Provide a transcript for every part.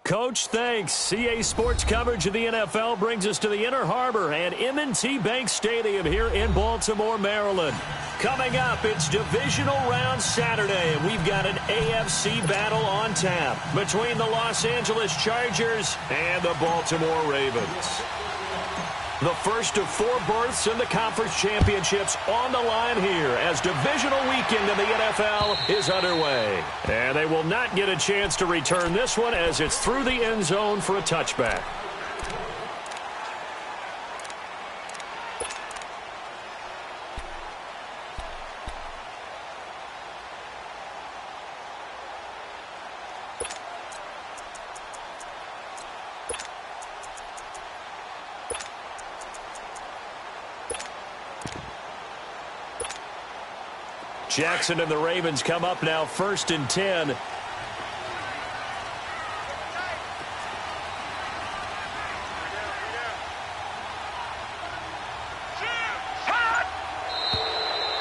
Coach, thanks. CA Sports coverage of the NFL brings us to the Inner Harbor and M&T Bank Stadium here in Baltimore, Maryland. Coming up, it's Divisional Round Saturday, and we've got an AFC battle on tap between the Los Angeles Chargers and the Baltimore Ravens. The first of 4 berths in the conference championships on the line here as divisional weekend in the NFL is underway. And they will not get a chance to return this one as it's through the end zone for a touchback. Jackson and the Ravens come up now 1st and 10.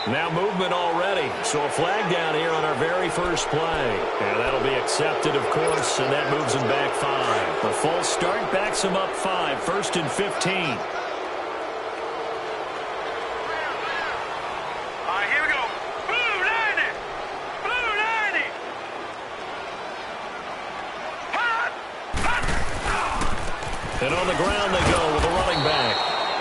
Now movement already. So a flag down here on our very first play. And that'll be accepted, of course, and that moves him back 5. The false start backs him up 5. 1st and 15. And on the ground they go with a running back.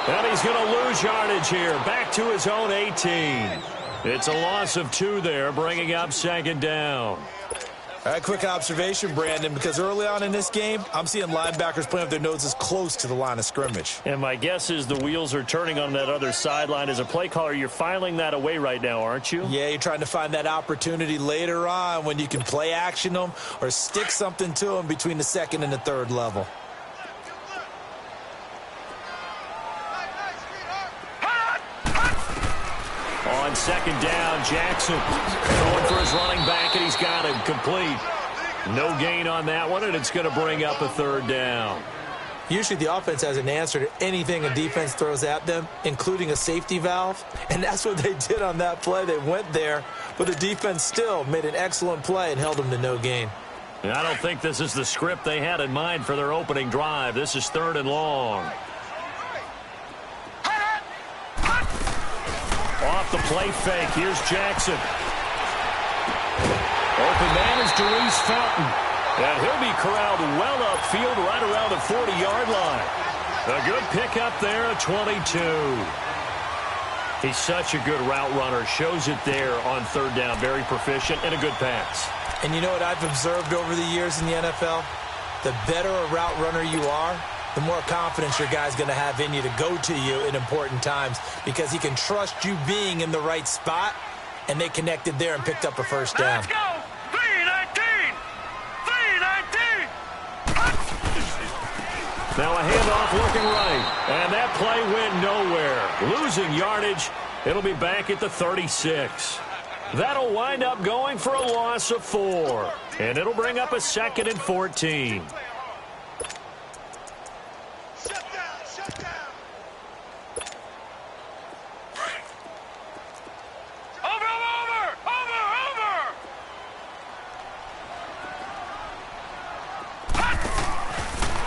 And he's going to lose yardage here. Back to his own 18. It's a loss of 2 there, bringing up 2nd down. All right, quick observation, Brandon, because early on in this game, I'm seeing linebackers playing with their noses close to the line of scrimmage. And my guess is the wheels are turning on that other sideline. As a play caller, you're filing that away right now, aren't you? Yeah, you're trying to find that opportunity later on when you can play action them or stick something to them between the 2nd and the 3rd level. On 2nd down, Jackson going for his running back, and he's got him complete. No gain on that one, and it's going to bring up a 3rd down. Usually the offense has an answer to anything a defense throws at them, including a safety valve, and that's what they did on that play. They went there, but the defense still made an excellent play and held them to no gain. And I don't think this is the script they had in mind for their opening drive. This is 3rd and long. Off the play fake. Here's Jackson. Open man is Darius Fountain. And he'll be corralled well upfield right around the 40-yard line. A good pickup there at 22. He's such a good route runner. Shows it there on 3rd down. Very proficient and a good pass. And you know what I've observed over the years in the NFL? The better a route runner you are, the more confidence your guy's going to have in you to go to you in important times because he can trust you being in the right spot, and they connected there and picked up a 1st down. Let's go! 319! 319! Now a handoff looking right, and that play went nowhere. Losing yardage, it'll be back at the 36. That'll wind up going for a loss of 4, and it'll bring up a 2nd and 14.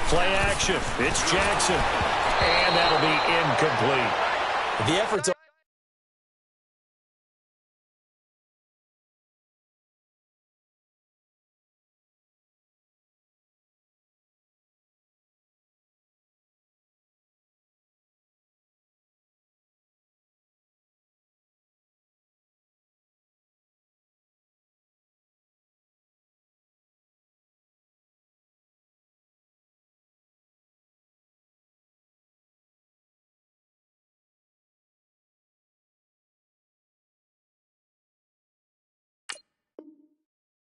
Play action. It's Jackson. And that'll be incomplete. The effort's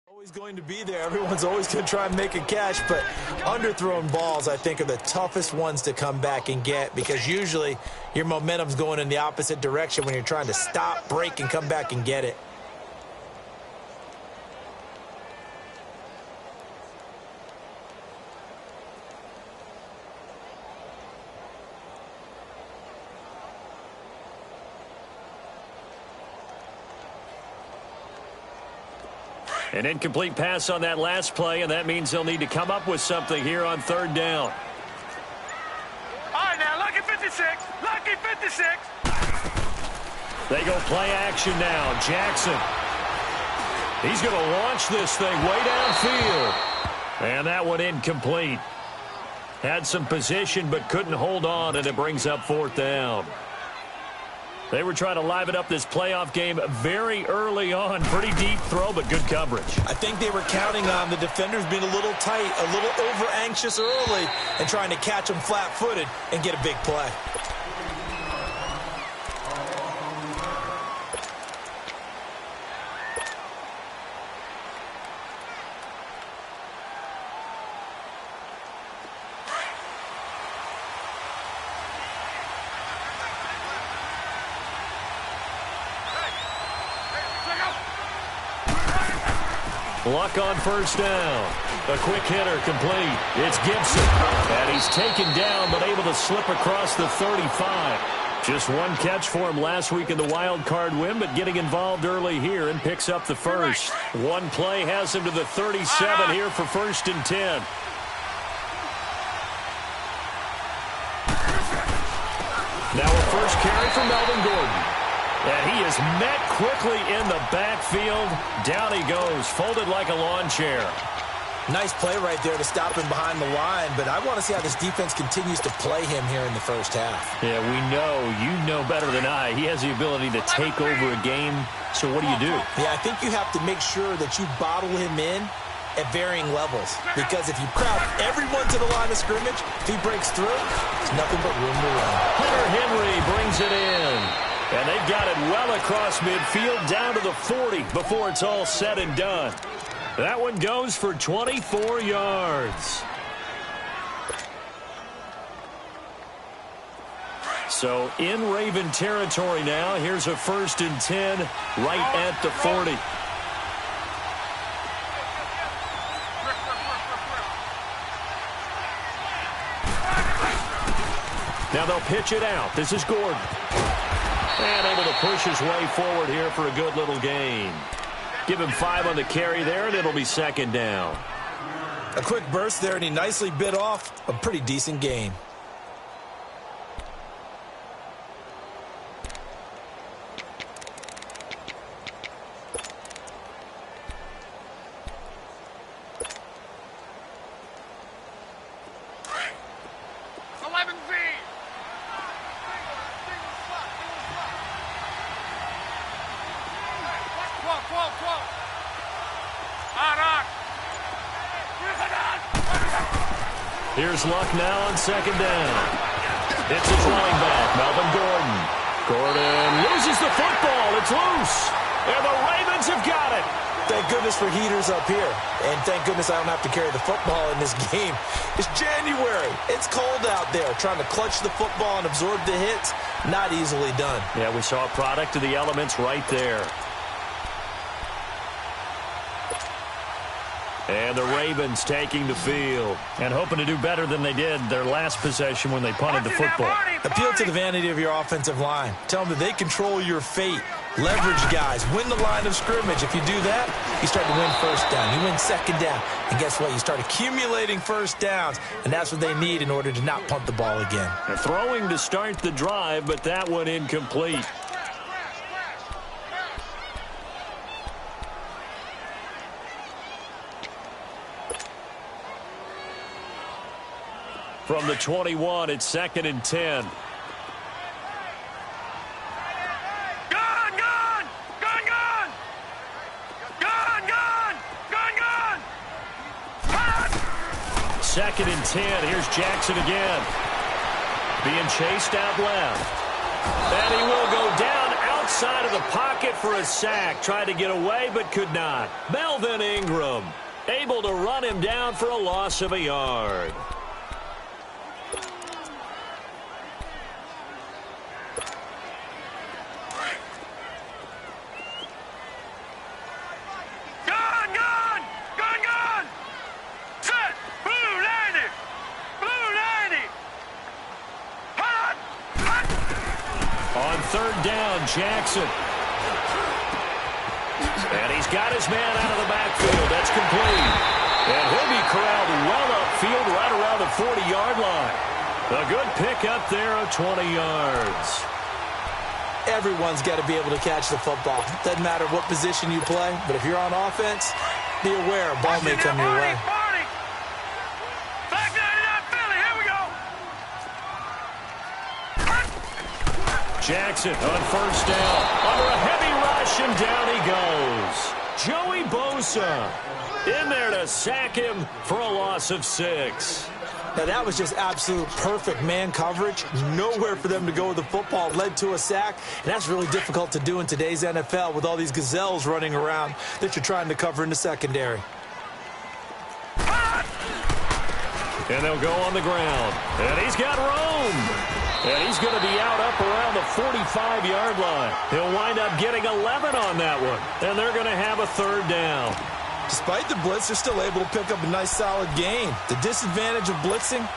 always going to be there. Everyone's always going to try and make a catch, but underthrown balls, I think, are the toughest ones to come back and get because usually your momentum's going in the opposite direction when you're trying to stop, break, and come back and get it. An incomplete pass on that last play, and that means they'll need to come up with something here on third down. All right, now, lucky 56. Lucky 56. They go play action now. Jackson. He's going to launch this thing way downfield. And that one incomplete. Had some position but couldn't hold on, and it brings up fourth down. They were trying to liven up this playoff game very early on. Pretty deep throw, but good coverage. I think they were counting on the defenders being a little tight, a little over-anxious early, and trying to catch them flat-footed and get a big play. Luck on first down. A quick hitter complete. It's Gibson. And he's taken down but able to slip across the 35. Just one catch for him last week in the wild card win, but getting involved early here and picks up the first. One play has him to the 37 here for 1st and 10. Now a first carry for Melvin Gordon. And he is met quickly in the backfield. Down he goes, folded like a lawn chair. Nice play right there to stop him behind the line, but I want to see how this defense continues to play him here in the first half. Yeah, we know. You know better than I. He has the ability to take over a game, so what do you do? Yeah, I think you have to make sure that you bottle him in at varying levels, because if you crowd everyone to the line of scrimmage, if he breaks through, there's nothing but room to run. Hunter Henry brings it in. And they've got it well across midfield down to the 40 before it's all said and done. That one goes for 24 yards. So in Raven territory now. Here's a 1st and 10 right at the 40. Now they'll pitch it out. This is Gordon. And able to push his way forward here for a good little gain. Give him 5 on the carry there, and it'll be 2nd down. A quick burst there, and he nicely bit off a pretty decent gain. Here's Luck now on 2nd down. It's his running back, Melvin Gordon. Gordon loses the football. It's loose. And the Ravens have got it. Thank goodness for heaters up here. And thank goodness I don't have to carry the football in this game. It's January. It's cold out there. Trying to clutch the football and absorb the hits, not easily done. Yeah, we saw a product of the elements right there. And the Ravens taking the field and hoping to do better than they did their last possession when they punted the football. Appeal to the vanity of your offensive line. Tell them that they control your fate. Leverage guys. Win the line of scrimmage. If you do that, you start to win 1st down. You win 2nd down. And guess what? You start accumulating 1st downs. And that's what they need in order to not punt the ball again. They're throwing to start the drive, but that one incomplete. From the 21, it's 2nd and 10. Gone, gone! Gone, gone! Gone, gone! Gone, gone! Hot! 2nd and 10. Here's Jackson again. Being chased out left. And he will go down outside of the pocket for a sack. Tried to get away, but could not. Melvin Ingram able to run him down for a loss of a yard. Jackson. And he's got his man out of the backfield. 40-yard line. A good pickup there of 20 yards. Everyone's got to be able to catch the football. Doesn't matter what position you play, but if you're on offense, be aware a ball may come your way. Back 99 Philly, here we go. Jackson on first down. Under a heavy rush, and down he goes. Joey Bosa in there to sack him for a loss of 6. Now, that was just absolute perfect man coverage. Nowhere for them to go with the football. Led to a sack, and that's really difficult to do in today's NFL with all these gazelles running around that you're trying to cover in the secondary. And they'll go on the ground. And he's got room. And he's going to be out up around the 45-yard line. He'll wind up getting 11 on that one. And they're going to have a third down. Despite the blitz, they're still able to pick up a nice, solid gain. The disadvantage of blitzing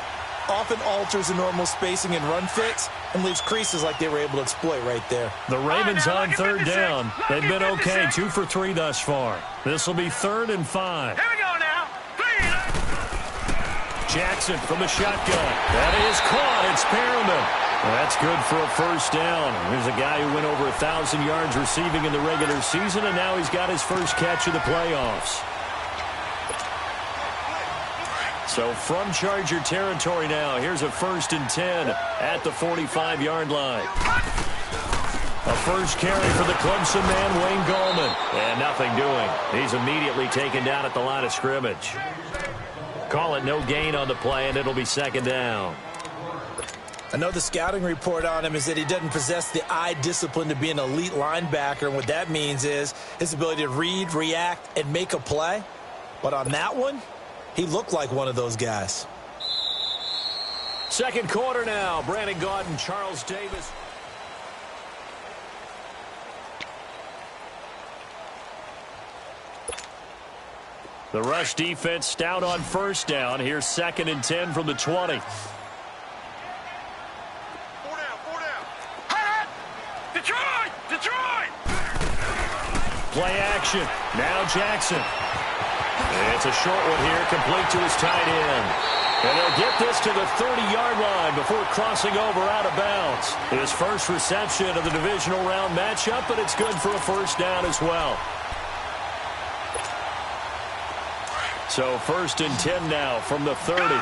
often alters the normal spacing and run fits and leaves creases like they were able to exploit right there. The Ravens on third down. They've been okay, 2 for 3 thus far. This will be 3rd and 5. Here we go now. Jackson from the shotgun. That is caught. It's Perriman. That's good for a first down. Here's a guy who went over 1,000 yards receiving in the regular season, and now he's got his first catch of the playoffs. So from Charger territory now, here's a 1st and 10 at the 45-yard line. A first carry for the Clemson man, Wayne Gallman. And nothing doing. He's immediately taken down at the line of scrimmage. Call it no gain on the play, and it'll be 2nd down. I know the scouting report on him is that he doesn't possess the eye discipline to be an elite linebacker, and what that means is his ability to read, react, and make a play. But on that one, he looked like one of those guys. Second quarter now. Brandon Gaudin, Charles Davis. The rush defense stout on first down. Here's 2nd and 10 from the 20. 4 down. Detroit! Play action. Now Jackson. It's a short one here, complete to his tight end. And they'll get this to the 30-yard line before crossing over out of bounds. His first reception of the divisional round matchup, but it's good for a first down as well. So 1st and 10 now from the 30. Gone!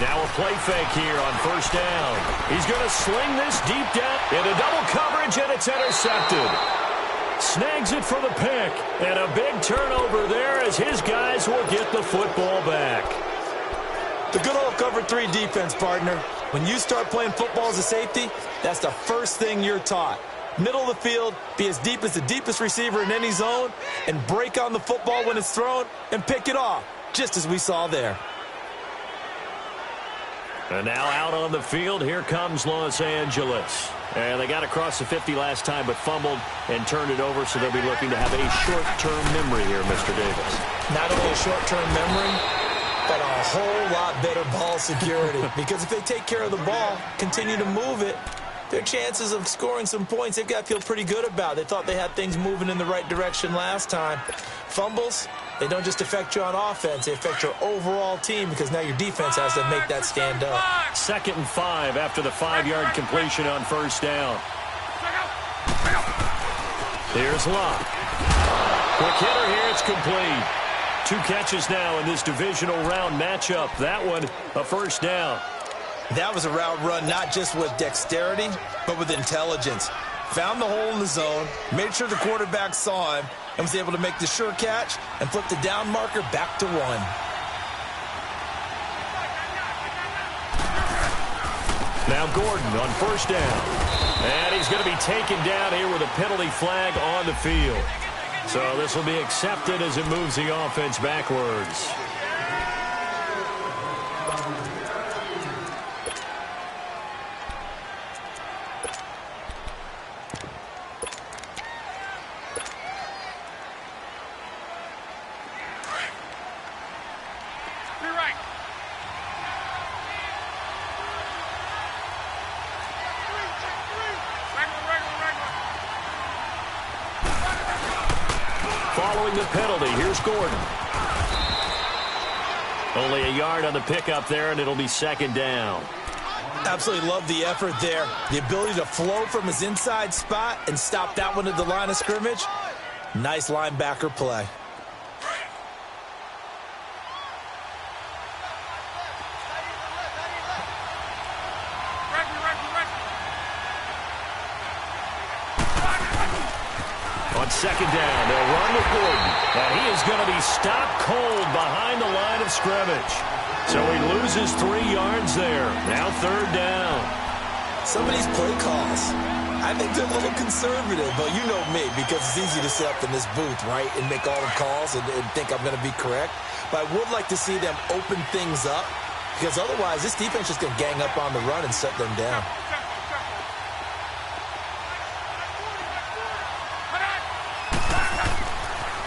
Now a play fake here on first down. He's going to sling this deep down into double coverage, and it's intercepted. Snags it for the pick, and a big turnover there as his guys will get the football back. The good old cover 3 defense, partner. When you start playing football as a safety, that's the first thing you're taught. Middle of the field, be as deep as the deepest receiver in any zone, and break on the football when it's thrown and pick it off, just as we saw there. And now out on the field, here comes Los Angeles. And they got across the 50 last time, but fumbled and turned it over, so they'll be looking to have a short-term memory here, Mr. Davis. Not only a short-term memory, but a whole lot better ball security. Because if they take care of the ball, continue to move it, their chances of scoring some points, they've got to feel pretty good about. They thought they had things moving in the right direction last time. Fumbles, they don't just affect you on offense, they affect your overall team because now your defense has to make that stand up. 2nd and 5 after the 5-yard completion on first down. Here's Locke. Quick hitter here, it's complete. 2 catches now in this divisional round matchup. That one, a first down. That was a route run not just with dexterity, but with intelligence. Found the hole in the zone, made sure the quarterback saw him, and was able to make the sure catch and flip the down marker back to 1. Now Gordon on first down. And he's going to be taken down here with a penalty flag on the field. So this will be accepted as it moves the offense backwards. following the penalty. Here's Gordon. Only a yard on the pickup there, and it'll be second down. Absolutely love the effort there. The ability to flow from his inside spot and stop that one at the line of scrimmage. Nice linebacker play. On second down, they'll run with Gordon. And he is going to be stopped cold behind the line of scrimmage. So he loses 3 yards there. Now third down. Some of these play calls, I think they're a little conservative. But you know me, because it's easy to sit up in this booth, right, and make all the calls and think I'm going to be correct. But I would like to see them open things up, because otherwise this defense is going to gang up on the run and shut them down.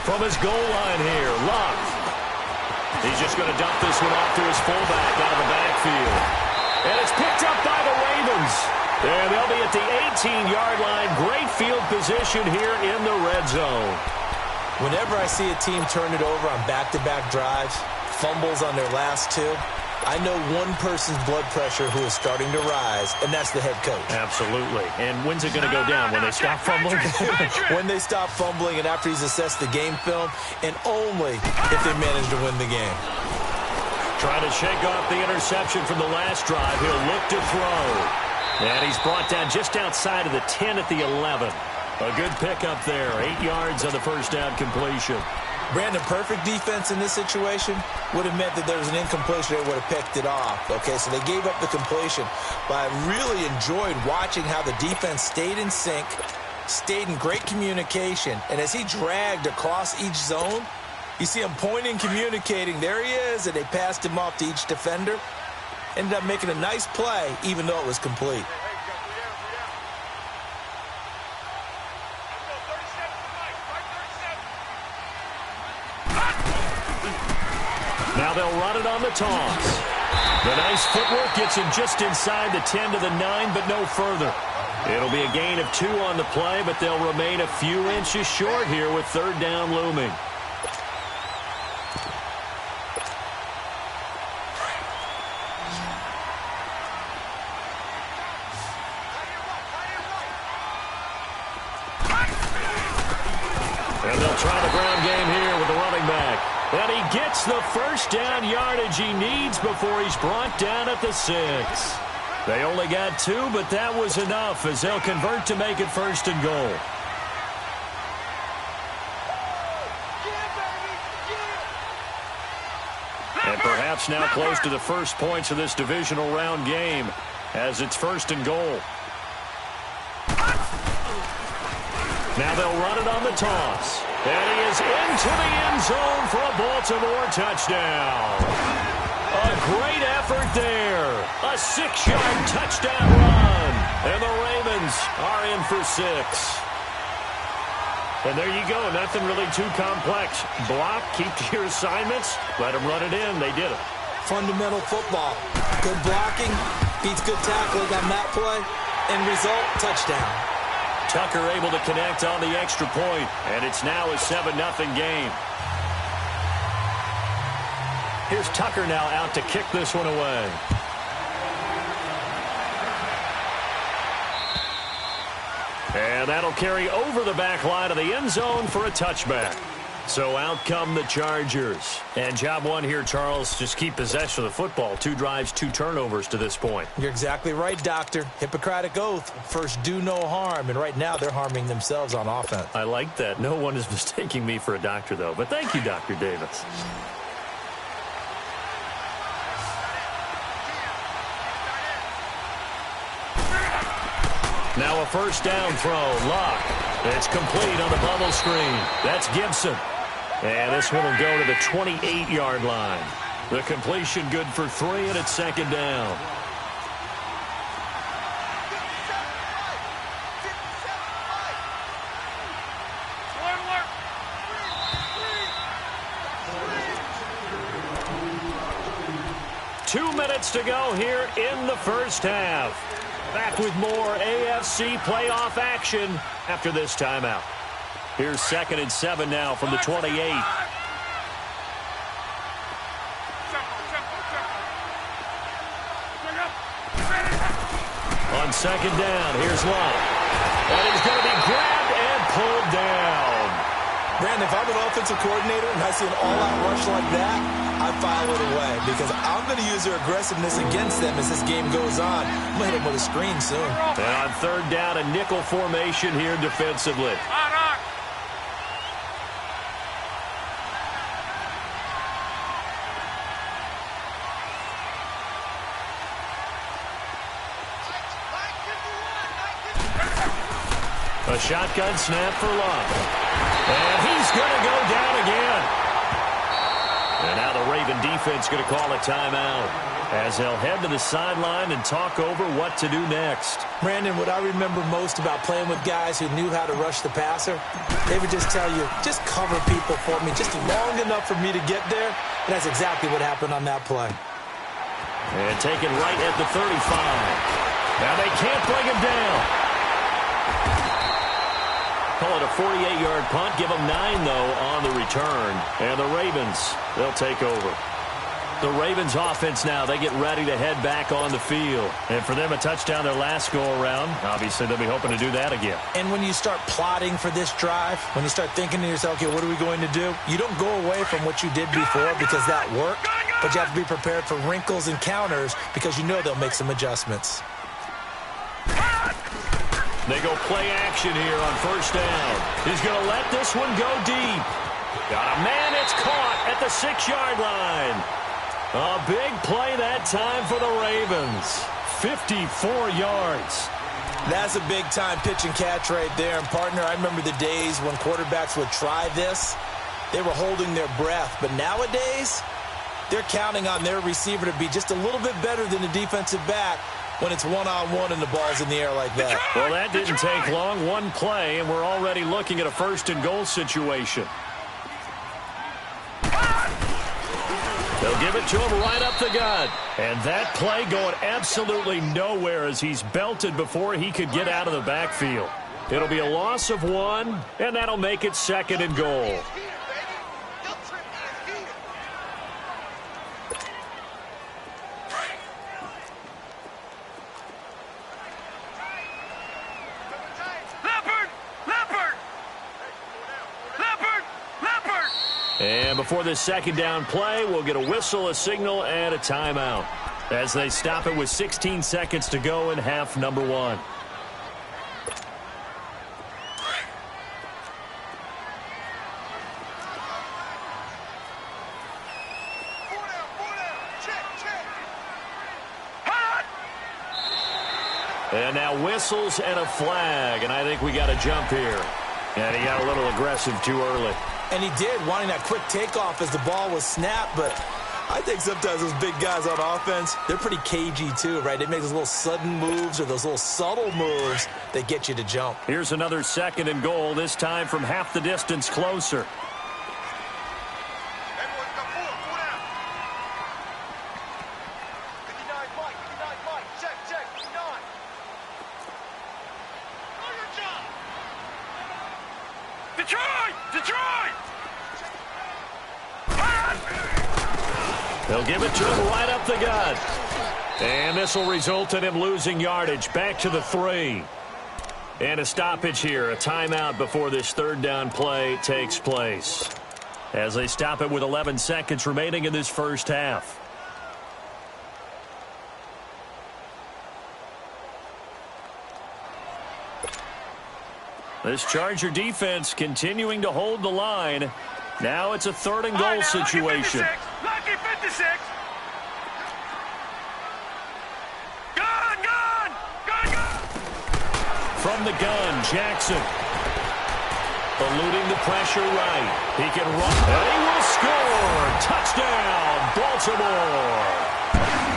From his goal line here, Luck. He's just going to dump this one off to his fullback out of the backfield. And it's picked up by the Ravens. And they'll be at the 18-yard line. Great field position here in the red zone. Whenever I see a team turn it over on back-to-back drives, fumbles on their last 2, I know one person's blood pressure who is starting to rise, and that's the head coach. Absolutely. And when's it going to go down? When they stop fumbling? When they stop fumbling and after he's assessed the game film, and only if they manage to win the game. Trying to shake off the interception from the last drive. He'll look to throw. And he's brought down just outside of the 10 at the 11. A good pickup there. 8 yards on the first down completion. Brandon, perfect defense in this situation would have meant that there was an incompletion. They would have picked it off. Okay, so they gave up the completion. But I really enjoyed watching how the defense stayed in sync, stayed in great communication. And as he dragged across each zone, you see him pointing, communicating. There he is, and they passed him off to each defender. Ended up making a nice play, even though it was complete. Now they'll run it on the toss. The nice footwork gets him just inside the 10 to the 9, but no further. It'll be a gain of 2 on the play, but they'll remain a few inches short here with third down looming. And they'll try the ground game here with the running back. And he gets the first down yardage he needs before he's brought down at the 6. They only got 2, but that was enough as they'll convert to make it first and goal. And perhaps now close to the first points of this divisional round game as it's first and goal. Now they'll run it on the toss. And he is into the end zone for a Baltimore touchdown. A great effort there. A 6-yard touchdown run. And the Ravens are in for 6. And there you go. Nothing really too complex. Block, keep to your assignments, let them run it in. They did it. Fundamental football. Good blocking, beats good tackling on that play. End result, touchdown. Tucker able to connect on the extra point, and it's now a 7-0 game. Here's Tucker now out to kick this one away. And that'll carry over the back line of the end zone for a touchback. So out come the Chargers. And job one here, Charles, just keep possession of the football. 2 drives, 2 turnovers to this point. You're exactly right, Doctor. Hippocratic oath. First, do no harm. And right now, they're harming themselves on offense. I like that. No one is mistaking me for a doctor, though. But thank you, Dr. Davis. Now a first down throw. Luck. It's complete on the bubble screen. That's Gibson. And this one will go to the 28-yard line. The completion good for 3, and it's second down. Two minutes to go here in the first half. Back with more AFC playoff action after this timeout. Here's 2nd and 7 now from the 28. On 2nd down, here's Love. And he's going to be grabbed and pulled down. Brandon, if I'm an offensive coordinator and I see an all-out rush like that, I file it away because I'm going to use their aggressiveness against them as this game goes on. I'm going to hit them with a screen soon. And on 3rd down, a nickel formation here defensively. A shotgun snap for Love. And he's going to go down again. And now the Raven defense going to call a timeout as they'll head to the sideline and talk over what to do next. Brandon, what I remember most about playing with guys who knew how to rush the passer, they would just tell you, just cover people for me just long enough for me to get there. And that's exactly what happened on that play. And taken right at the 35. Now they can't bring him down. Call it a 48-yard punt. Give them 9, though, on the return. And the Ravens, they'll take over. The Ravens offense now, they get ready to head back on the field. And for them, a touchdown their last go-around. Obviously, they'll be hoping to do that again. And when you start plotting for this drive, when you start thinking to yourself, okay, what are we going to do? You don't go away from what you did before because that worked. But you have to be prepared for wrinkles and counters because you know they'll make some adjustments. They go play action here on 1st down. He's going to let this one go deep. Got a man, it's caught at the 6-yard line. A big play that time for the Ravens. 54 yards. That's a big-time pitch and catch right there. And, partner, I remember the days when quarterbacks would try this. They were holding their breath. But nowadays, they're counting on their receiver to be just a little bit better than the defensive back when it's one-on-one and the ball's in the air like that. Well, that didn't take long. One play, and we're already looking at a 1st and goal situation. They'll give it to him right up the gut. And that play going absolutely nowhere as he's belted before he could get out of the backfield. It'll be a loss of 1, and that'll make it 2nd and goal. And before this 2nd down play, we'll get a whistle, a signal, and a timeout as they stop it with 16 seconds to go in half number 1. And now whistles and a flag, and I think we got a jump here. And he got a little aggressive too early. And he did, wanting that quick takeoff as the ball was snapped. But I think sometimes those big guys on offense, they're pretty cagey too, right? They make those little sudden moves or those little subtle moves that get you to jump. Here's another 2nd and goal, this time from half the distance closer. They'll give it to him right up the gut. And this will result in him losing yardage back to the 3. And a stoppage here, a timeout before this 3rd down play takes place. As they stop it with 11 seconds remaining in this first half. This Charger defense continuing to hold the line. Now it's a 3rd and goal situation. Lucky 56. Gun! From the gun, Jackson. Eluding the pressure right. He can run, and he will score. Touchdown, Baltimore.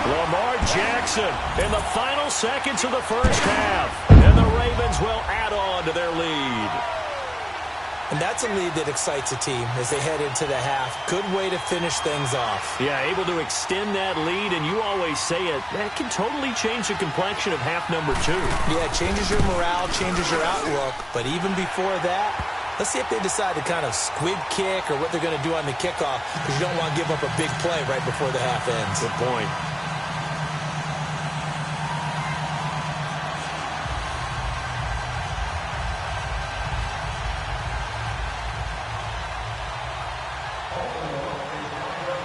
Lamar Jackson in the final seconds of the first half. And the Ravens will add on to their lead. And that's a lead that excites a team as they head into the half. Good way to finish things off. Yeah, able to extend that lead, and you always say it, that can totally change the complexion of half number 2. Yeah, it changes your morale, changes your outlook. But even before that, Let's see if they decide to kind of squib kick or what they're going to do on the kickoff, because you don't want to give up a big play right before the half ends. Good point.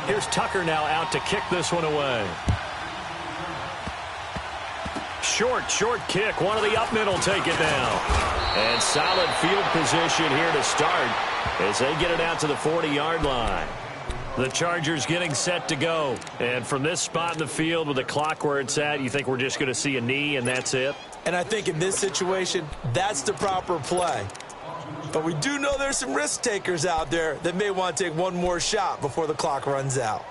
Here's Tucker now out to kick this one away. Short kick. One of the up middle take it down. And solid field position here to start as they get it out to the 40-yard line. The Chargers getting set to go. And from this spot in the field with the clock where it's at, you think we're just going to see a knee and that's it? And I think in this situation, that's the proper play. But we do know there's some risk takers out there that may want to take one more shot before the clock runs out.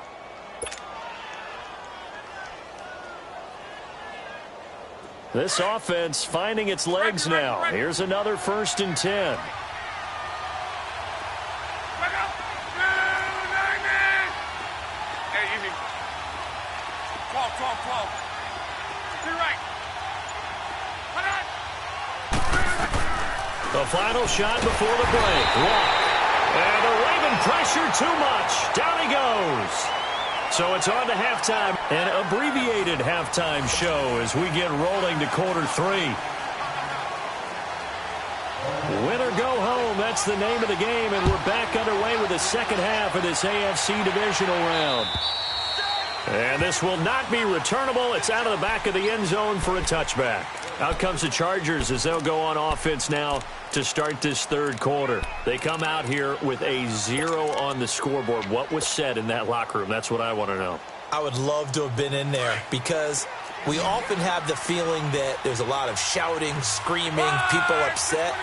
This offense finding its legs now. Here's another 1st and 10. The final shot before the break. Walk. And the Raven pressure too much. Down he goes. So it's on to halftime. An abbreviated halftime show as we get rolling to quarter 3. Win or go home, that's the name of the game, and we're back underway with the second half of this AFC divisional round. And this will not be returnable. It's out of the back of the end zone for a touchback. Out comes the Chargers as they'll go on offense now to start this third quarter. They come out here with a 0 on the scoreboard. What was said in that locker room? That's what I want to know. I would love to have been in there because we often have the feeling that there's a lot of shouting, screaming, people upset.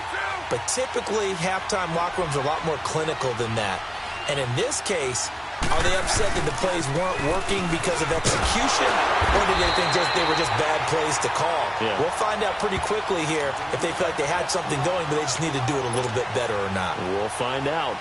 But typically, halftime locker rooms are a lot more clinical than that. And in this case, are they upset that the plays weren't working because of execution, or did they think they were just bad plays to call? Yeah. We'll find out pretty quickly here if they feel like they had something going, but they just need to do it a little bit better or not. We'll find out.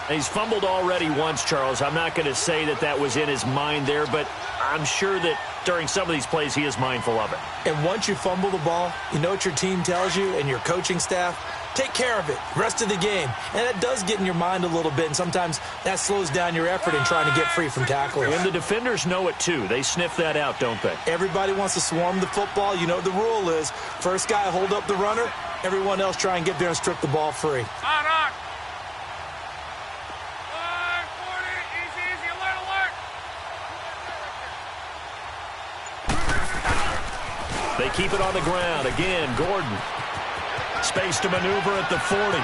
He's fumbled already once, Charles. I'm not going to say that that was in his mind there, but I'm sure that during some of these plays he is mindful of it. And once you fumble the ball, you know what your team tells you and your coaching staff? Take care of it, rest of the game. And that does get in your mind a little bit, and sometimes that slows down your effort in trying to get free from tacklers. And the defenders know it too. They sniff that out, don't they? Everybody wants to swarm the football. You know what the rule is. First guy hold up the runner, everyone else try and get there and strip the ball free. On. 40, easy, alert. They keep it on the ground. Again, Gordon. Space to maneuver at the 40.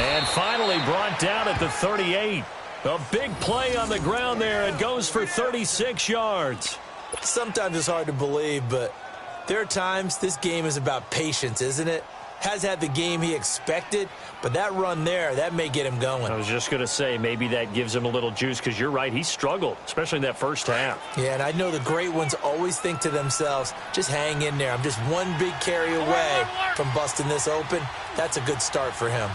And finally brought down at the 38. A big play on the ground there. It goes for 36 yards. Sometimes it's hard to believe, but there are times this game is about patience, isn't it? Has had the game he expected, but that run there, that may get him going. I was just going to say, maybe that gives him a little juice, because you're right, he struggled, especially in that first half. Yeah, and I know the great ones always think to themselves, just hang in there. I'm just one big carry away from busting this open. That's a good start for him.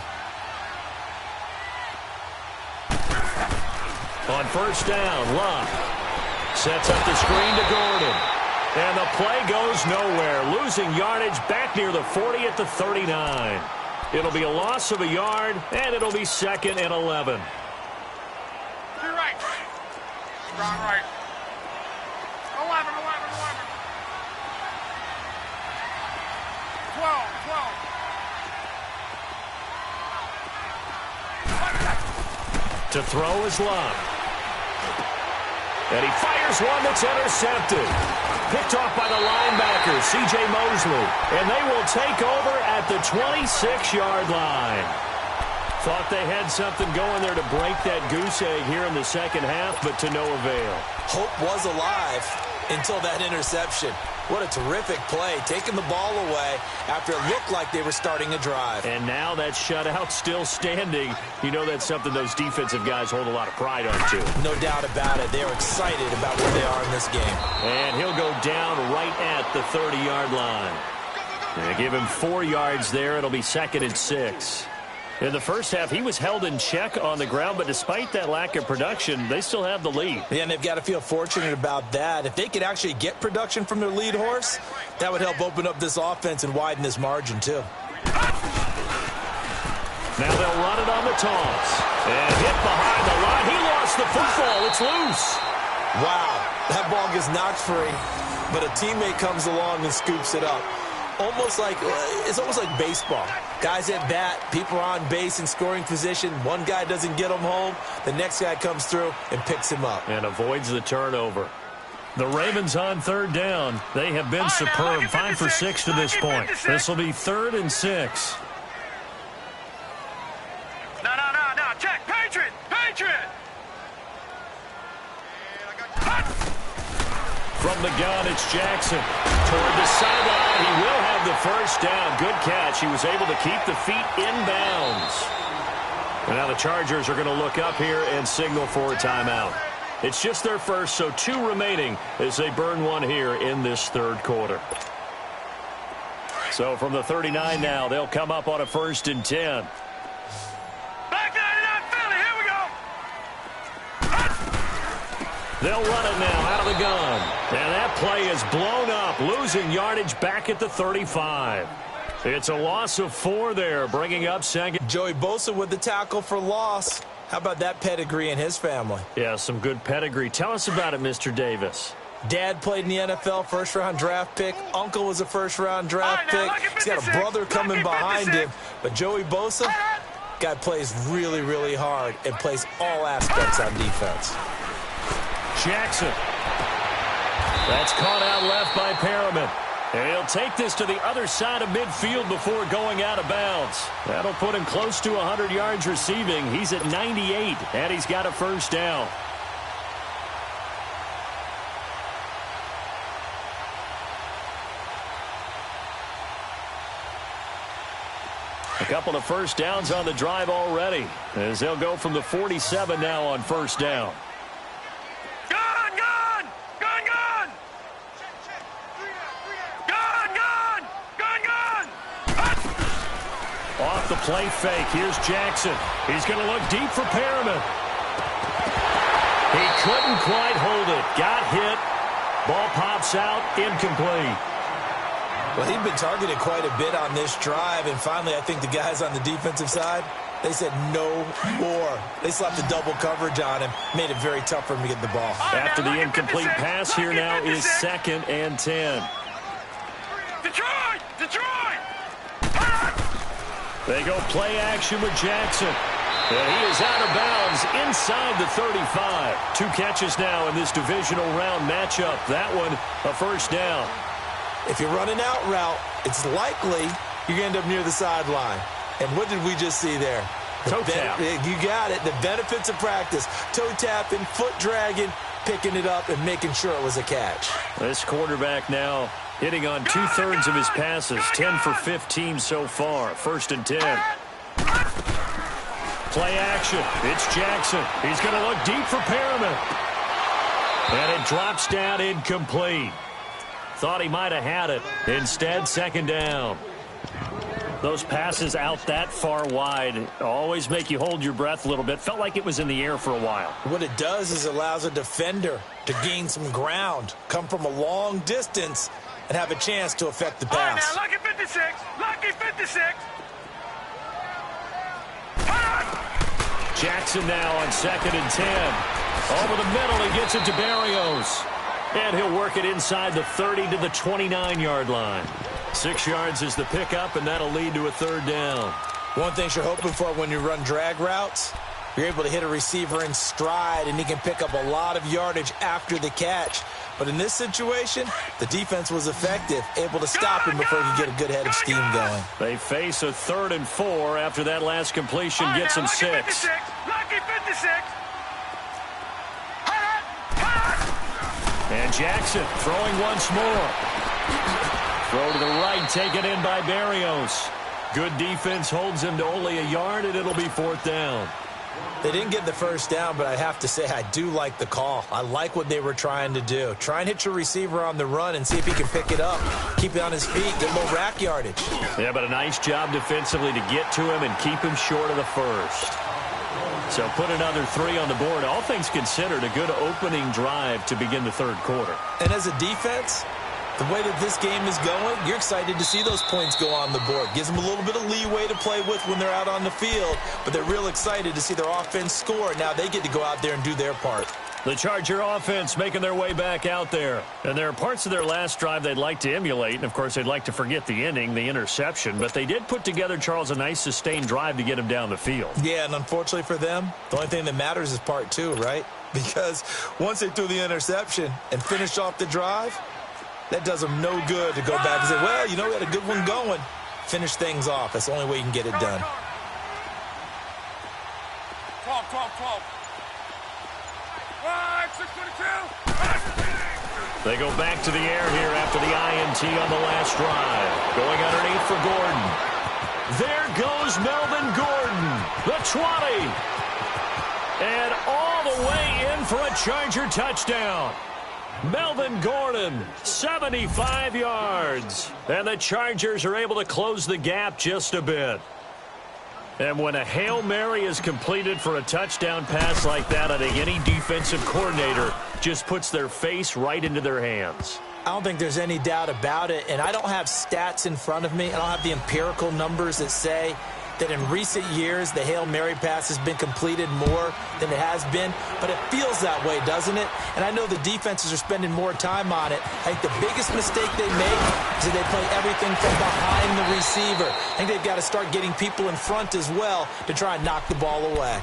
On first down, Love sets up the screen to Gordon. And the play goes nowhere. Losing yardage back near the 40 at the 39. It'll be a loss of a yard, and it'll be 2nd and 11. To your right. Strong right. 11. 12. To throw is Love. And he fires one that's intercepted. Picked off by the linebacker, C.J. Mosley. And they will take over at the 26-yard line. Thought they had something going there to break that goose egg here in the second half, but to no avail. Hope was alive until that interception. What a terrific play, taking the ball away after it looked like they were starting a drive. And now that shutout still standing. You know that's something those defensive guys hold a lot of pride on, too. No doubt about it. They are excited about where they are in this game. And he'll go down right at the 30-yard line. And give him 4 yards there. It'll be 2nd and 6. In the first half, he was held in check on the ground, but despite that lack of production, they still have the lead. Yeah, and they've got to feel fortunate about that. If they could actually get production from their lead horse, that would help open up this offense and widen this margin, too. Now they'll run it on the toss. And hit behind the line. He lost the football. It's loose. Wow, that ball gets knocked free, but a teammate comes along and scoops it up. It's almost like baseball. Guys at bat, people are on base in scoring position. One guy doesn't get him home. The next guy comes through and picks him up. And avoids the turnover. The Ravens on third down. They have been superb. 5 for 6 to this point. This will be 3rd and 6. No. Check. Patriot. From the gun, it's Jackson. Toward the sideline, he will have the first down. Good catch. He was able to keep the feet in bounds. And now the Chargers are going to look up here and signal for a timeout. It's just their first, so 2 remaining as they burn one here in this third quarter. So from the 39 now, they'll come up on a 1st and 10. They'll run it now out of the gun. And that play is blown up, losing yardage back at the 35. It's a loss of 4 there, bringing up second. Joey Bosa with the tackle for loss. How about that pedigree in his family? Yeah, some good pedigree. Tell us about it, Mr. Davis. Dad played in the NFL, first-round draft pick. Uncle was a first-round draft pick. He's got a brother coming behind him. But Joey Bosa, guy plays really, really hard and plays all aspects on defense. Jackson. That's caught out left by Perriman. And he'll take this to the other side of midfield before going out of bounds. That'll put him close to 100 yards receiving. He's at 98, and he's got a first down. A couple of first downs on the drive already, as they'll go from the 47 now on first down. Off the play fake, here's Jackson. He's going to look deep for Perriman. He couldn't quite hold it. Got hit. Ball pops out, incomplete. Well, he'd been targeted quite a bit on this drive, and finally I think the guys on the defensive side, they said no more. They slapped the double coverage on him, made it very tough for him to get the ball. After the incomplete pass, here now is 2nd and 10. Detroit! They go play action with Jackson. And he is out of bounds inside the 35. 2 catches now in this divisional round matchup. That one, a first down. If you're running out route, it's likely you're going to end up near the sideline. And what did we just see there? Toe tap. You got it. The benefits of practice. Toe tapping, foot dragging, picking it up, and making sure it was a catch. This quarterback now hitting on 2/3 of his passes. 10 for 15 so far. 1st and 10. Play action. It's Jackson. He's going to look deep for Perriman. And it drops down incomplete. Thought he might have had it. Instead, 2nd down. Those passes out that far wide always make you hold your breath a little bit. Felt like it was in the air for a while. What it does is it allows a defender to gain some ground, come from a long distance, and have a chance to affect the pass. All right, now, lucky 56. Lucky 56. Jackson now on 2nd and 10. Over the middle, he gets it to Barrios. And he'll work it inside the 30 to the 29-yard line. 6 yards is the pickup, and that'll lead to a 3rd down. One thing you're hoping for when you run drag routes, you're able to hit a receiver in stride, and he can pick up a lot of yardage after the catch. But in this situation, the defense was effective, able to stop him before he could get a good head of steam going. They face a 3rd and 4 after that last completion gets him 6. Lucky 56. And Jackson throwing once more. Throw to the right, taken in by Barrios. Good defense holds him to only a yard, and it'll be 4th down. They didn't get the first down, but I have to say I do like the call. I like what they were trying to do. Try and hit your receiver on the run and see if he can pick it up. Keep it on his feet, get a little rack yardage. Yeah, but a nice job defensively to get to him and keep him short of the first. So put another 3 on the board. All things considered, a good opening drive to begin the 3rd quarter. And as a defense, The way that this game is going, you're excited to see those points go on the board. Gives them a little bit of leeway to play with when they're out on the field, but they're real excited to see their offense score. Now they get to go out there and do their part. The Charger offense making their way back out there. And there are parts of their last drive they'd like to emulate. And, of course, they'd like to forget the inning, the interception. But they did put together, Charles, a nice sustained drive to get him down the field. Yeah, and unfortunately for them, the only thing that matters is part two, right? Because once they threw the interception and finished off the drive, that does them no good to go back and say, well, you know, we had a good one going. Finish things off. That's the only way you can get it done. 12, 12, 12. 622. They go back to the air here after the INT on the last drive. Going underneath for Gordon. There goes Melvin Gordon, the 20. And all the way in for a Charger touchdown. Melvin Gordon, 75 yards. And the Chargers are able to close the gap just a bit. And when a Hail Mary is completed for a touchdown pass like that, I think any defensive coordinator just puts their face right into their hands. I don't think there's any doubt about it, and I don't have stats in front of me. I don't have the empirical numbers that say that in recent years the Hail Mary pass has been completed more than it has been, but it feels that way, doesn't it? And I know the defenses are spending more time on it. I think the biggest mistake they make is that they play everything from behind the receiver. I think they've got to start getting people in front as well to try and knock the ball away.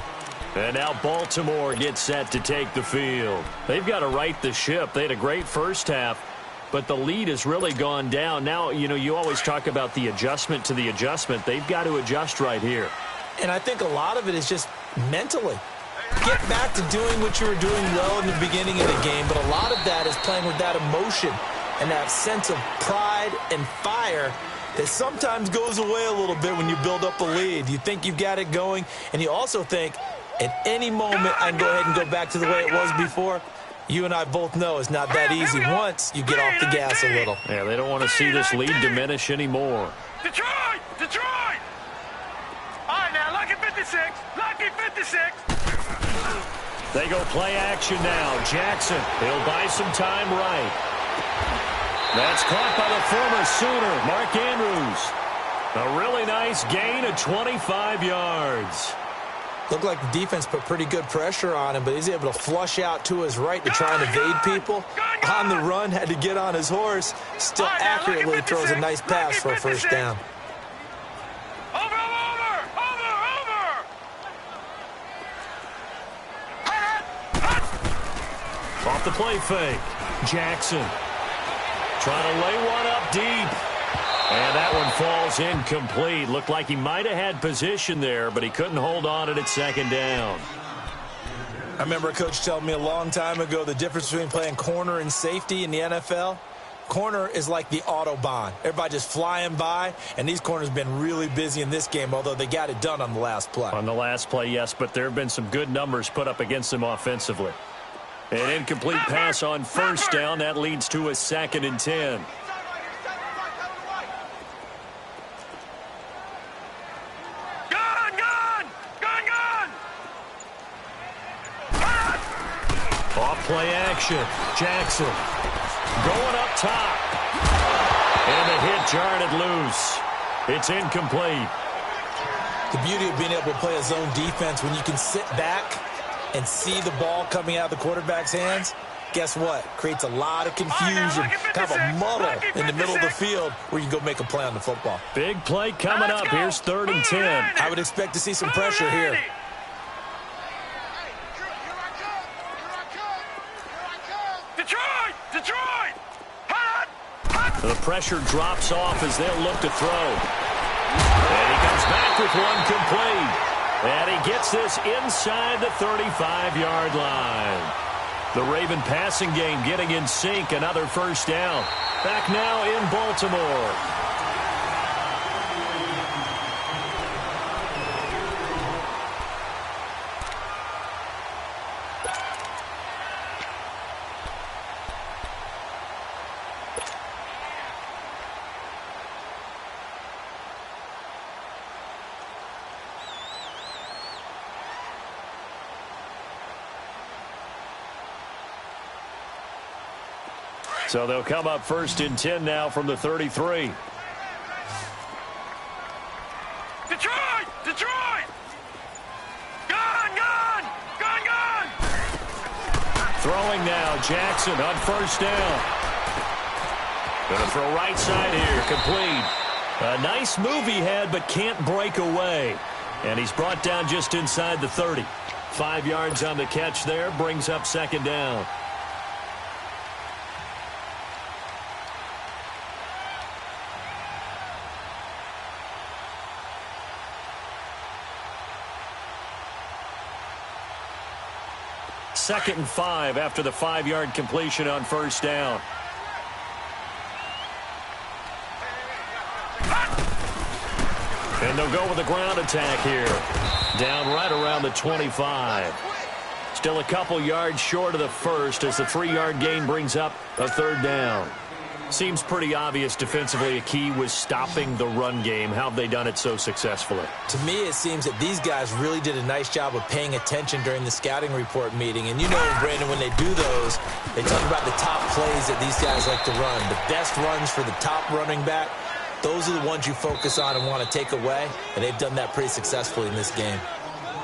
And now Baltimore gets set to take the field. They've got to right the ship. They had a great first half, but the lead has really gone down. Now, you know, you always talk about the adjustment to the adjustment. They've got to adjust right here. And I think a lot of it is just mentally. Get back to doing what you were doing well in the beginning of the game, but a lot of that is playing with that emotion and that sense of pride and fire that sometimes goes away a little bit when you build up a lead. You think you've got it going, and you also think at any moment I can go ahead and go back to the way it was before. You and I both know it's not that easy once you get off the gas a little. Yeah, they don't want to see this lead diminish anymore. Detroit! Detroit! All right, now, lucky 56. Lucky 56. They go play action now. Jackson, he'll buy some time right. That's caught by the former Sooner, Mark Andrews. A really nice gain of 25 yards. Looked like the defense put pretty good pressure on him, but he's able to flush out to his right to try and evade people. On the run, had to get on his horse. Still accurately throws a nice pass for a first down. Over! Off the play fake. Jackson trying to lay one up deep. And that one falls incomplete. Looked like he might have had position there, but he couldn't hold on to it at second down. I remember a coach telling me a long time ago the difference between playing corner and safety in the NFL. Corner is like the Autobahn. Everybody just flying by, and these corners have been really busy in this game, although they got it done on the last play. On the last play, yes, but there have been some good numbers put up against them offensively. An incomplete pass on first down. That leads to a 2nd and 10. Off play action. Jackson going up top. And the hit jarred it loose. It's incomplete. The beauty of being able to play a zone defense when you can sit back and see the ball coming out of the quarterback's hands, guess what? Creates a lot of confusion, kind of a muddle in the middle of the field where you can go make a play on the football. Big play coming up. Here's 3rd and 10. I would expect to see some pressure here. Detroit! The pressure drops off as they'll look to throw. And he comes back with one complete. And he gets this inside the 35-yard line. The Raven passing game getting in sync. Another first down. Back now in Baltimore. So they'll come up 1st and 10 now from the 33. Detroit! Detroit! Gone! Gone! Gone! Gone! Throwing now, Jackson on 1st down. Gonna throw right side here, complete. A nice move he had, but can't break away. And he's brought down just inside the 30. 5 yards on the catch there, brings up 2nd down. Second and 5 after the 5-yard completion on 1st down. And they'll go with the ground attack here. Down right around the 25. Still a couple yards short of the first as the 3-yard gain brings up a 3rd down. Seems pretty obvious defensively a key was stopping the run game. How have they done it so successfully? To me, it seems that these guys really did a nice job of paying attention during the scouting report meeting. And you know, Brandon, when they do those, they talk about the top plays that these guys like to run. The best runs for the top running back, those are the ones you focus on and want to take away. And they've done that pretty successfully in this game.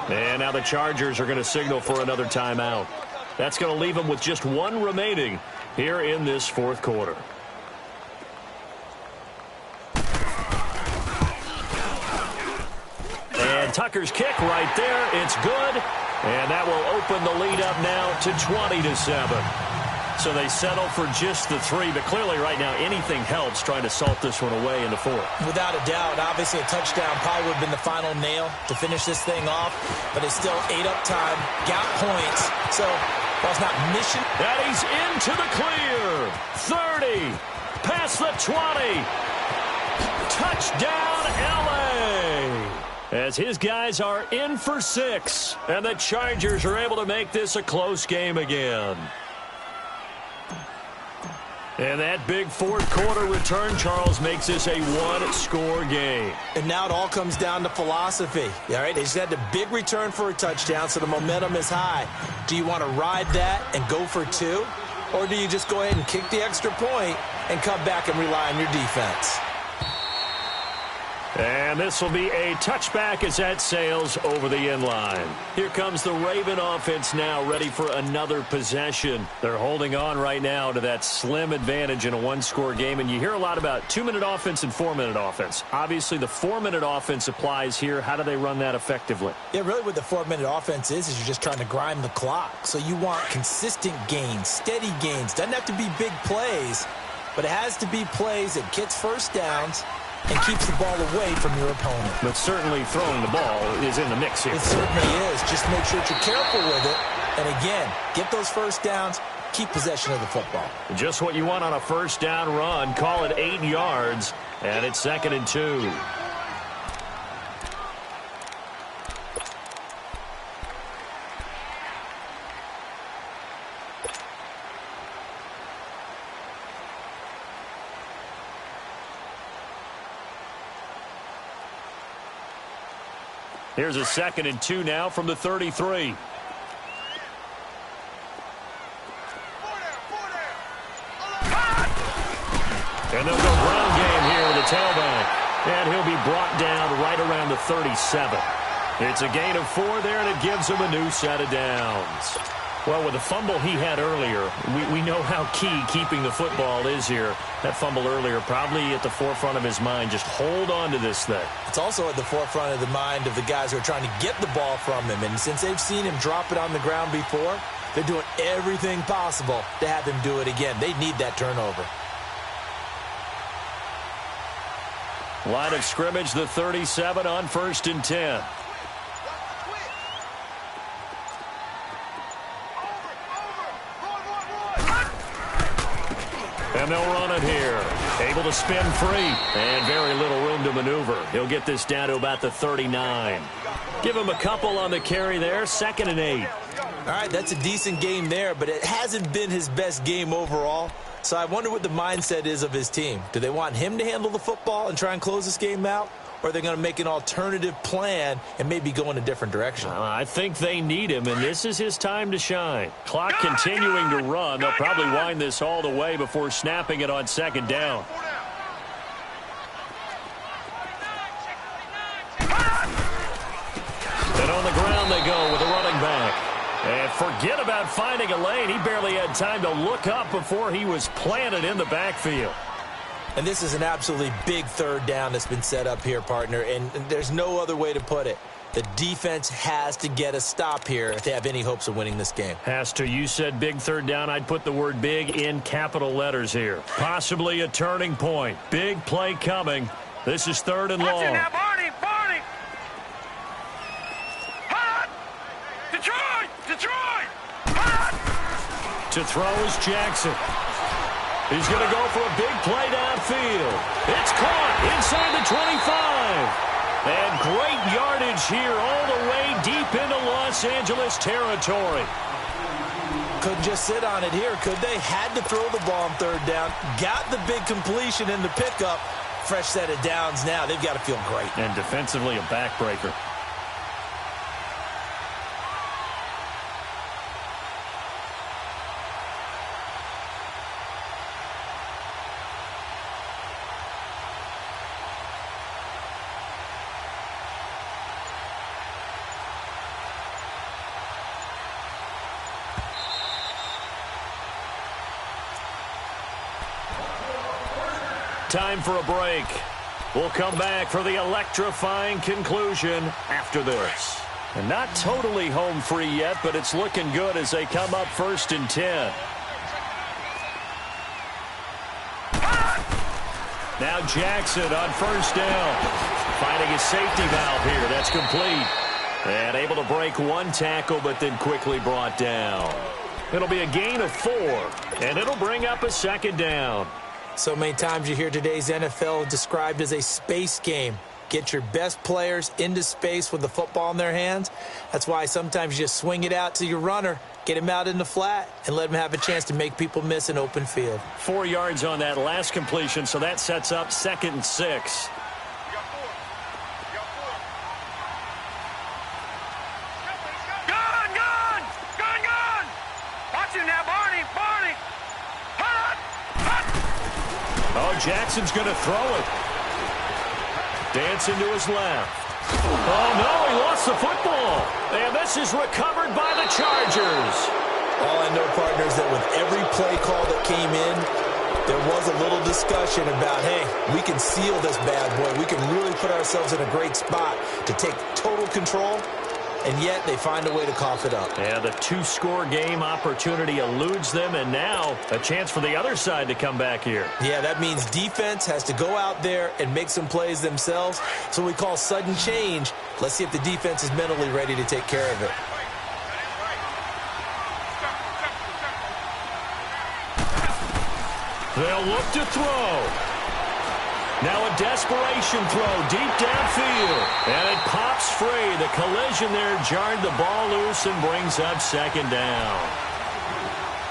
And now the Chargers are going to signal for another timeout. That's going to leave them with just 1 remaining here in this 4th quarter. And Tucker's kick right there. It's good. And that will open the lead up now to 20-7. So they settle for just the 3. But clearly right now anything helps trying to salt this one away in the 4th. Without a doubt. Obviously a touchdown probably would have been the final nail to finish this thing off. But it's still 8 up time. Got points. So while it's not mission. And he's into the clear. 30. Past the 20. Touchdown LA. As his guys are in for 6. And the Chargers are able to make this a close game again. And that big 4th quarter return, Charles, makes this a 1-score game. And now it all comes down to philosophy. All right, they just had the big return for a touchdown, so the momentum is high. Do you want to ride that and go for 2? Or do you just go ahead and kick the extra point and come back and rely on your defense? And this will be a touchback as that sails over the end line. Here comes the Raven offense now, ready for another possession. They're holding on right now to that slim advantage in a 1-score game. And you hear a lot about 2-minute offense and 4-minute offense. Obviously, the 4-minute offense applies here. How do they run that effectively? Yeah, really what the 4-minute offense is you're just trying to grind the clock. So you want consistent gains, steady gains. Doesn't have to be big plays, but it has to be plays that gets first downs and keeps the ball away from your opponent. But certainly throwing the ball is in the mix here. It certainly is. Just make sure that you're careful with it. And again, get those first downs, keep possession of the football. Just what you want on a 1st down run. Call it 8 yards, and it's 2nd and 2. Here's a 2nd and 2 now from the 33. And they'll go ground game here with the tailback. And he'll be brought down right around the 37. It's a gain of 4 there, and it gives him a new set of downs. Well, with the fumble he had earlier, we know how key keeping the football is here. That fumble earlier probably at the forefront of his mind. Just hold on to this thing. It's also at the forefront of the mind of the guys who are trying to get the ball from him. And since they've seen him drop it on the ground before, they're doing everything possible to have him do it again. They need that turnover. Line of scrimmage, the 37 on 1st and 10. And they'll run it here. Able to spin free. And very little room to maneuver. He'll get this down to about the 39. Give him a couple on the carry there. 2nd and 8. All right, that's a decent game there, but it hasn't been his best game overall. So I wonder what the mindset is of his team. Do they want him to handle the football and try and close this game out? or they're going to make an alternative plan and maybe go in a different direction. I think they need him, and this is his time to shine. Clock continuing to run. They'll probably wind this all the way before snapping it on second down. And on the ground they go with a running back. And forget about finding a lane. He barely had time to look up before he was planted in the backfield. And this is an absolutely big third down that's been set up here, partner, and there's no other way to put it. The defense has to get a stop here if they have any hopes of winning this game. Has to. You said big third down. I'd put the word big in capital letters here. Possibly a turning point. Big play coming. This is third and long. Watch it now, Barney! Barney! Hot! Detroit! Detroit! Hot! To throw is Jackson. He's going to go for a big play downfield. It's caught inside the 25. And great yardage here all the way deep into Los Angeles territory. Couldn't just sit on it here, could they? Had to throw the ball on third down. Got the big completion in the pickup. Fresh set of downs now. They've got to feel great. And defensively a backbreaker. Time for a break. We'll come back for the electrifying conclusion after this. And not totally home free yet, but it's looking good as they come up 1st and 10. Now Jackson on 1st down. Finding his safety valve here. That's complete. And able to break one tackle, but then quickly brought down. It'll be a gain of 4, and it'll bring up a 2nd down. So many times you hear today's NFL described as a space game. Get your best players into space with the football in their hands. That's why sometimes you just swing it out to your runner, get him out in the flat, and let him have a chance to make people miss an open field. 4 yards on that last completion, so that sets up 2nd and 6. Jackson's going to throw it. Dancing to his left. Oh, no, he lost the football. And this is recovered by the Chargers. All I know, partners, that with every play call that came in, there was a little discussion about, hey, we can seal this bad boy. We can really put ourselves in a great spot to take total control. And yet they find a way to cough it up. Yeah, the 2-score game opportunity eludes them, and now a chance for the other side to come back here. Yeah, that means defense has to go out there and make some plays themselves. So we call sudden change. Let's see if the defense is mentally ready to take care of it. They'll look to throw. Now a desperation throw deep downfield. And it pops free. The collision there jarred the ball loose and brings up 2nd down.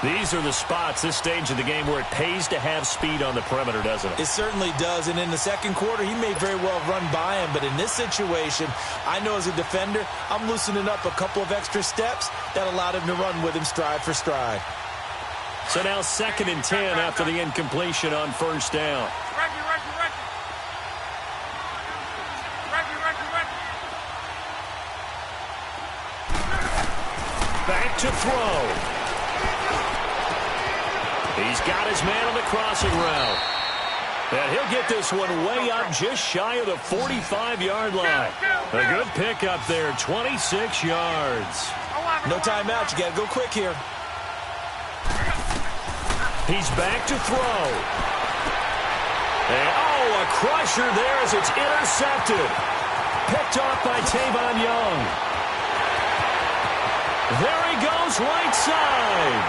These are the spots, this stage of the game, where it pays to have speed on the perimeter, doesn't it? It certainly does. And in the second quarter, he may very well have run by him. But in this situation, I know as a defender, I'm loosening up a couple of extra steps that allowed him to run with him stride for stride. So now 2nd and 10 after the incompletion on 1st down. Back to throw. He's got his man on the crossing route. And he'll get this one way up just shy of the 45-yard line. A good pickup there, 26 yards. No timeout. You got to go quick here. He's back to throw. And, a crusher there as it's intercepted. Picked off by Tavon Young. There he goes right side.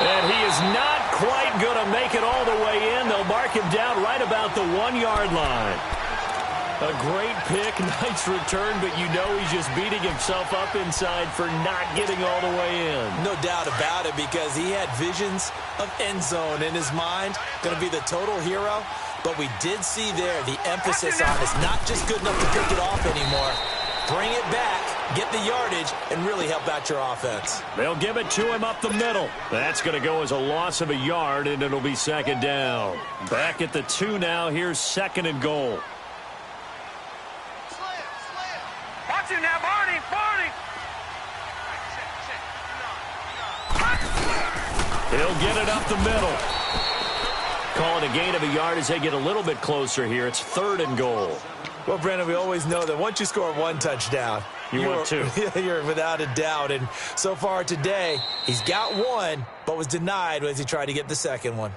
And he is not quite going to make it all the way in. They'll mark him down right about the 1-yard line. A great pick, nice return, but you know he's just beating himself up inside for not getting all the way in. No doubt about it, because he had visions of end zone in his mind. Going to be the total hero. But we did see there the emphasis on it's not just good enough to pick it off anymore. Bring it back, get the yardage, and really help out your offense. They'll give it to him up the middle. That's going to go as a loss of a yard, and it'll be second down. Back at the 2 now. Here's second and goal. Watch him now, Barney, Barney. He'll get it up the middle. Calling a gain of a yard as they get a little bit closer here. It's third and goal. Well, Brandon, we always know that once you score one touchdown, want two. You're without a doubt. And so far today, he's got one, but was denied as he tried to get the second one.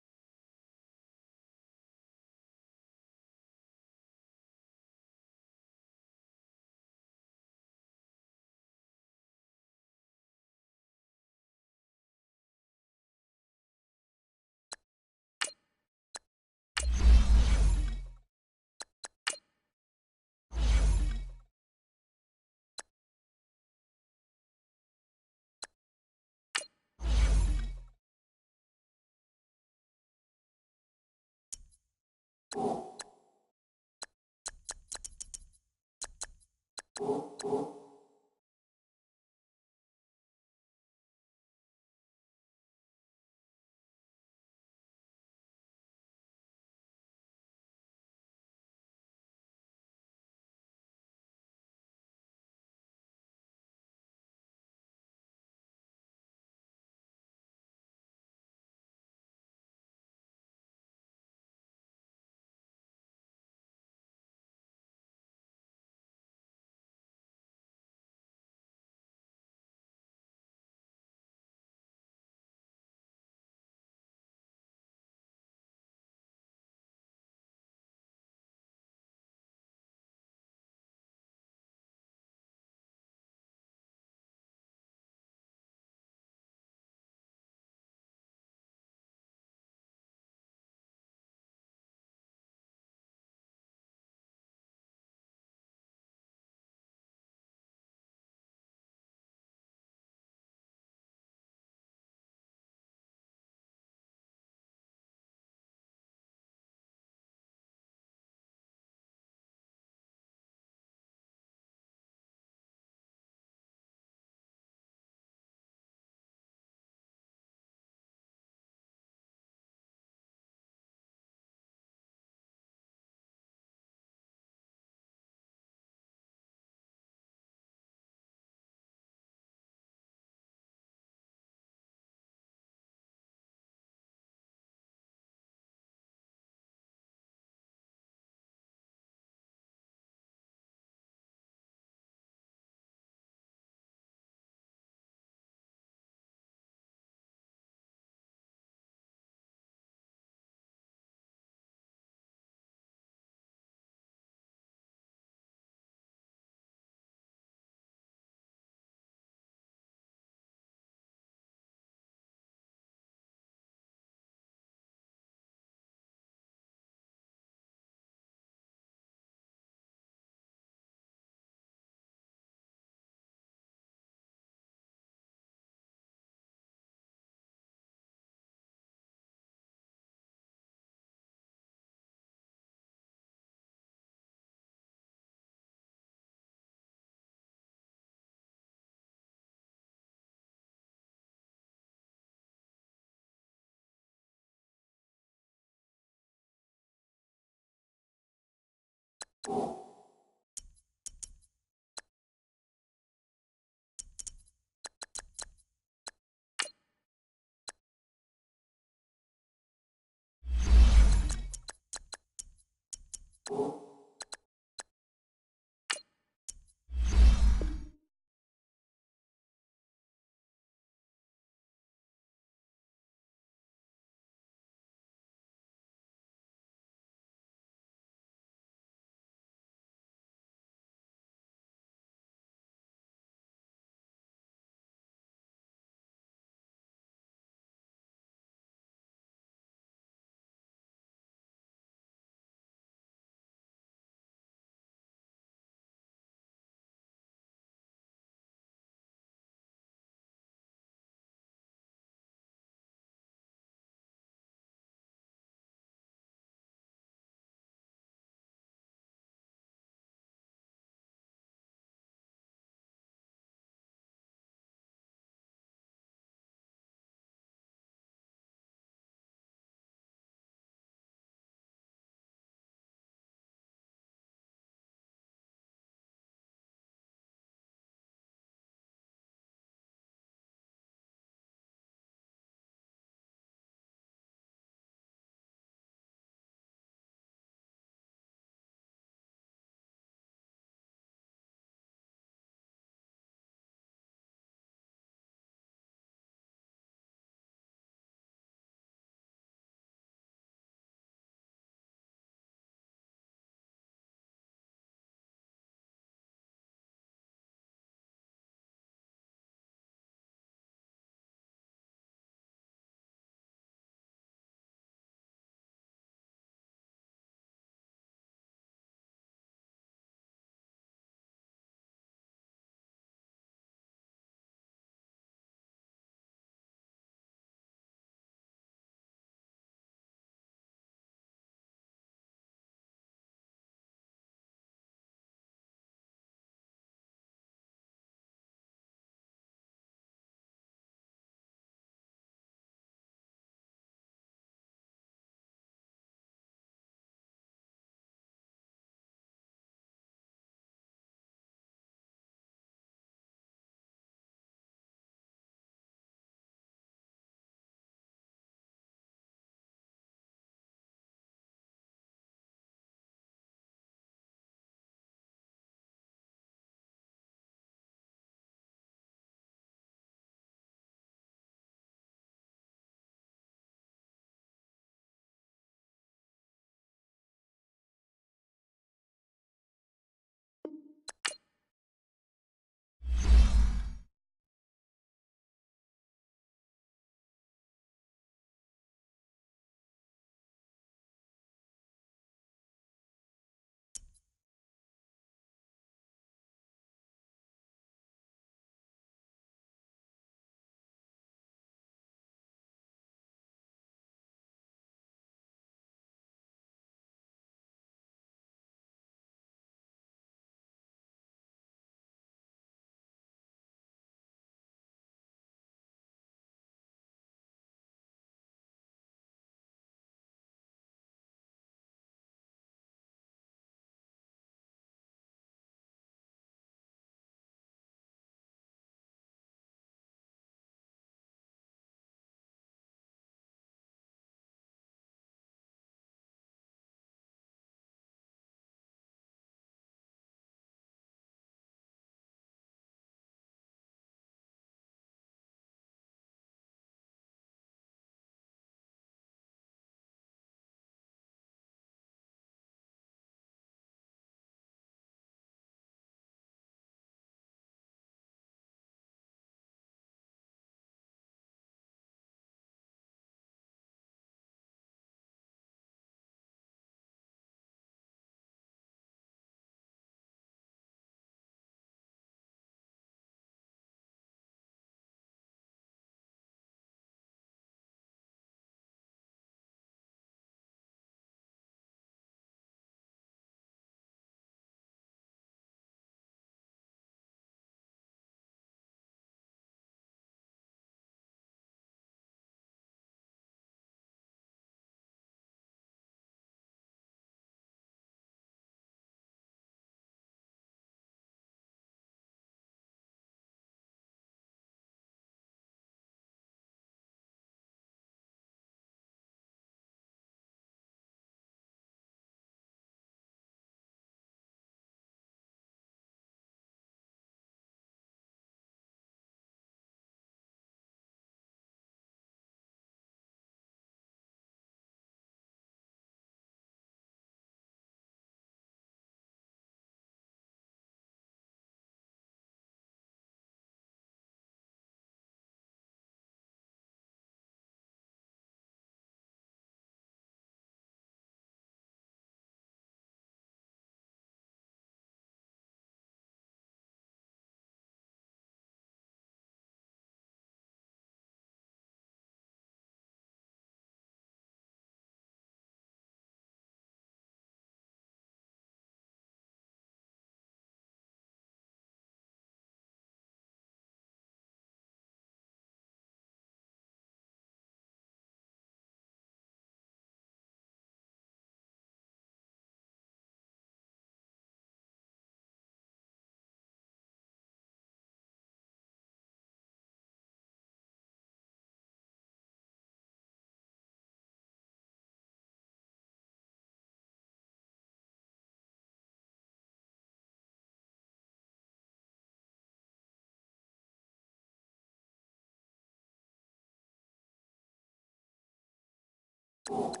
You